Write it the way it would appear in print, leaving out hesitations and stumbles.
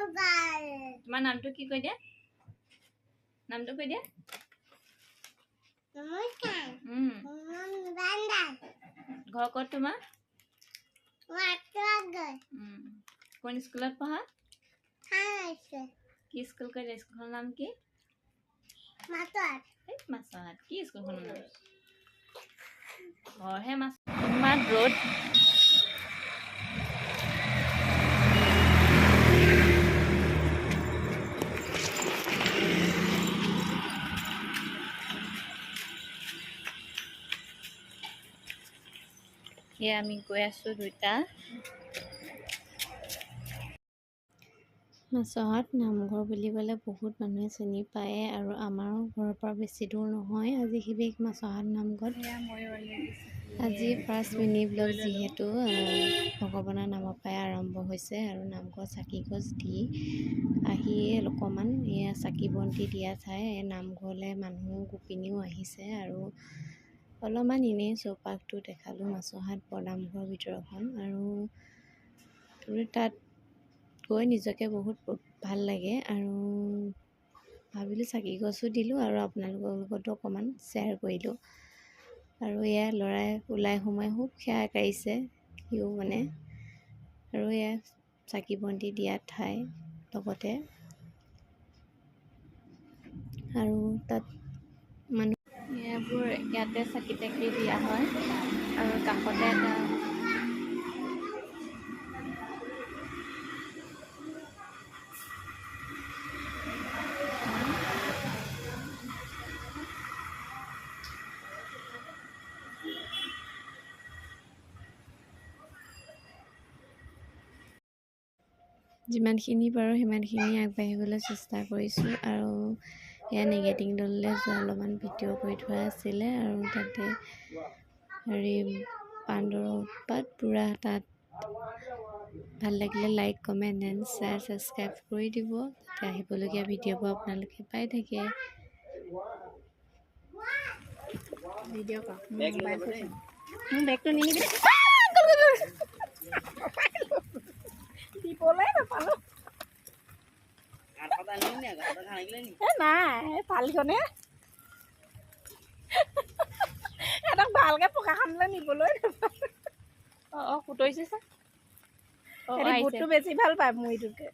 তোমাৰ নামটো কি কৈ দিয়া নামটো কৈ দিয়া ঘৰ ক'ত তোমাৰ কোন স্কুলত পঢ়া কি স্কুল কৈ দিয়া স্কুলখনৰ নাম কি মাছাহাট কি স্কুলখনৰ নাম ঘৰহে মাছ ইমান ৰ'দ এয়া আমি গৈ আছোঁ দুইটা মাছহাট নামঘৰ বুলি ক'লে বহুত মানুহে চিনি পায় আৰু আমাৰো ঘৰৰ পৰা বেছি দূৰ নহয় আজি শিবিক মাছহাট নামঘৰ আজি ফাৰ্ষ্ট মিনি ব্লগ যিহেতু ভগৱানৰ নামৰ পৰাই আৰম্ভ হৈছে আৰু নামঘৰ চাকি গছ দি আহিয়ে অকণমান এয়া চাকি বন্তি দিয়া ঠাই নামঘৰলৈ মানুহ গোপিনীও আহিছে আৰু অলপমান এনেই চৌপাশটো দেখালোঁ মাছহাট বৰনামঘৰৰ ভিতৰখন আৰু তাত গৈ নিজকে বহুত ভাল লাগে আৰু ভাবিলোঁ চাকি গছো দিলোঁ আৰু আপোনালোকৰ লগতো অকণমান শ্বেয়াৰ কৰিলোঁ আৰু এয়া ল'ৰাই ওলাই সোমাই খুব সেৱা কাঢ়িছে সিও মানে আৰু এয়া চাকি বন্তি দিয়া ঠাই লগতে আৰু তাত মানুহ এইবোৰ ইয়াতে চাকি তাকি দিয়া হয় আৰু কাষতে এটা যিমানখিনি পাৰোঁ সিমানখিনি আগবাঢ়িবলৈ চেষ্টা কৰিছোঁ আৰু এয়া নিগেটিং দললৈ যোৱা অলপমান ভিডিঅ' কৰি থোৱা আছিলে আৰু তাতে হেৰি বান্দৰৰ উৎপাত পূৰা তাত ভাল লাগিলে like comment and share subscribe কৰি দিব তাতে আহিবলগীয়া ভিডিঅ'বোৰ আপোনালোকে পাই থাকে বেগটো নিনিবি দিবলৈ নাপালোঁ নাই পালিখনে সিহঁতক ভালকৈ পকাখনলৈ নিবলৈ নাপালোঁ অঁ কুটৰিছে চা বুটটো বেছি ভাল পায় মুড়িটোতকৈ